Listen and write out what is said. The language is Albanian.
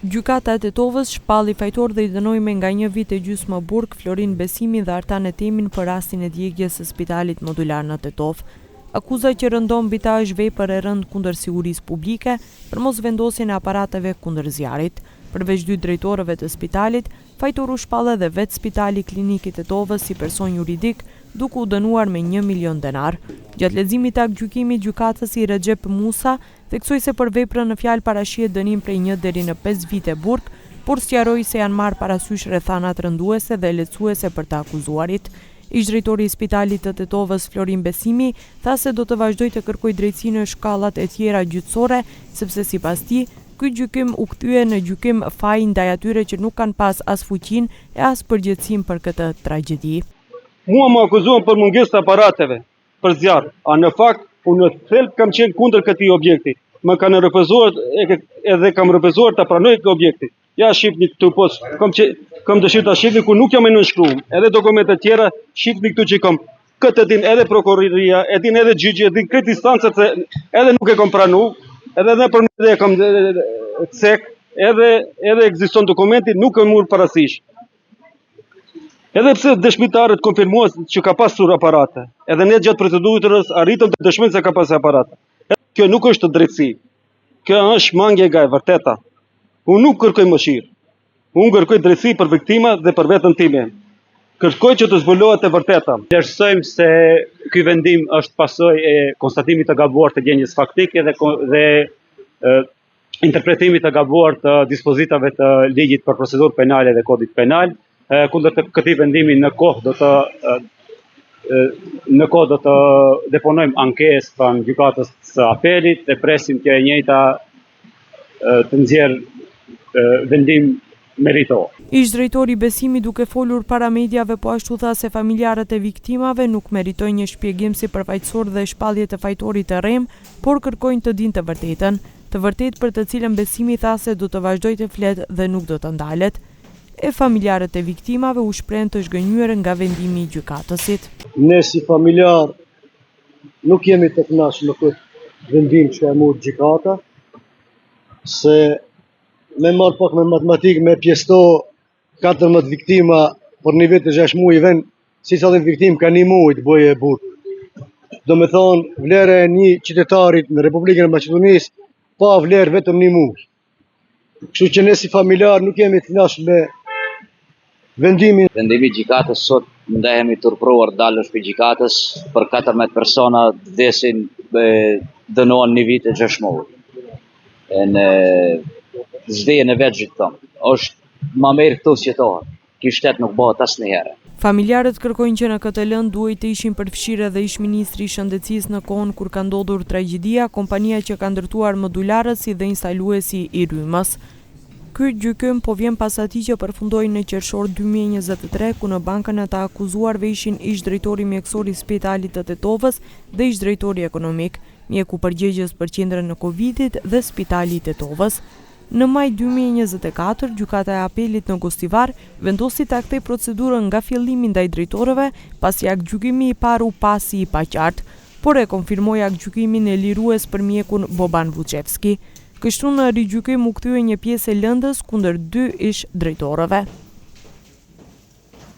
Gjykata e Tetovës shpalli fajtor dhe i dënoi me nga 1 vit e gjysmë më burg Florin Besimi dhe Artan Etemin për rastin e djegjes së spitalit modular në Tetov. Akuza që rëndon mbi ta është vepër e rëndë kundër sigurisë publike për mosvendosjen e aparateve kundër zjarrit. Përveç 2 drejtorëve të spitalit, fajtori u shpall edhe vetë Spitali Klinik i Tetovës si person juridik, duke u dënuar me 1 milion denar. Gjatë leximit të aktgjykimit, gjykatësi Recep Musa theksoi se për veprën në fjalë parashihet dënim prej 1 deri në 5 vite burg, por sqaroi se janë marrë parasysh rrethanat rënduese dhe lehtësuese për të akuzuarit. Ish-drejtori i Spitalit të Tetovës Florin Besimi tha se do të vazhdojë të kërkojë drejtësi në shkallat e tjera gjyqësore, sepse sipas tij ky gjykim u kthye në gjykim faj ndaj atyre që nuk kanë pas as fuqinë e as përgjegjësinë për këtë tragjedi. Mua më akuzuan për mungesë të aparateve për zjarr, a në fakt unë në thelb kam qenë kundër këtij objekti. Më kanë refuzuar edhe kam refuzuar të pranoj këtë objekti. Ja shifni këtu poshtë, kam dëshirë ta shifni ku nuk jam e nënshkruar. Edhe dokumente tjera shifni këtu që kam. Këtë din edhe prokuroria, e din edhe gjyqi, e din këtë instancat se edhe nuk e kam pranuar, edhe në përmjet e kam cek, edhe ekziston dokumenti, nuk e mur parasysh. Edhe pse dëshmitarët konfirmuan që ka pasur aparate, edhe ne gjatë procedurës arritëm të dëshmojmë se ka pasur aparate. Kjo nuk është drejtësi. Kjo është mangje e vërteta. Unë nuk kërkoj mëshirë. Unë kërkoj drejtësi për viktimat dhe për veten time. Kërkoj që të zbulohet e vërteta. Vlerësojmë se ky vendim është pasojë e konstatimit të gabuar të gjendjes faktike dhe interpretimit të gabuar të dispozitave të ligjit për procedurë penale dhe kodit penal. Kundër këtij vendimi në kohë do të deponojmë ankesë pranë gjykatës së apelit dhe presim që e njëjta të nxjerrë vendim meritor. Ish-drejtori Besimi duke folur para mediave po ashtu tha se familjarët e viktimave nuk meritojnë një shpjegim sipërfaqësor dhe shpallje të fajtorit të rrem, por kërkojnë të dinë të vërtetën, për të cilën Besimi tha se do të vazhdojë të fletë dhe nuk do të ndalet. E familjarët e viktimave u shprehen të zgënjur nga vendimi i gjykatësit. Ne si familjar nuk jemi të kënaqur me këtë vendim që e mori gjykata, se me marrë pak me matematikë me pjesto 14 viktima për një vit e 6 muaj vend, si cilin viktim ka 1 muaj të bëjë e burg. Do me thonë vlera e një qytetarit në Republikën e Maqedonisë pa vlerë vetëm 1 muaj. Kështu që ne si familjar nuk jemi të kënaqur me Vendimi i gjykatës sot ndehemi turpruar dalësh për gjykatës për 14 persona vdesin dënohen 1 vit e 6 muaj. Në zhvejën e vetë gjithë tonë. Është ma merë këtu si jetohet. Ky shtet nuk bëhet asnjëherë. Familjarët kërkojnë që në këtë lëndë duhet të ishin përfshirë edhe ish-ministri i Shëndetësisë në kohën kur ka ndodhur tragjedia, kompania që ka ndërtuar modularët si dhe instaluesi i rrymës. Ky gjykim po vjen pas atij që përfundoi në qershor 2023, ku në bankën e të akuzuarve ishin ish-drejtori mjekësor i Spitalit të Tetovës dhe ish-drejtori ekonomik, mjeku përgjegjës për qendrën e Covidit dhe Spitali i Tetovës. Në maj 2024, gjykata e apelit në Gostivar vendosi ta kthejë procedurën nga fillimi ndaj drejtorëve, pasi aktgjykimi i parë u pasi i paqartë, por e konfirmoi aktgjykimin e lirues për mjekun Boban Vučevski. Kështu në rigjykim u kthye një pjesë e lëndës kundër 2 ish-drejtorëve.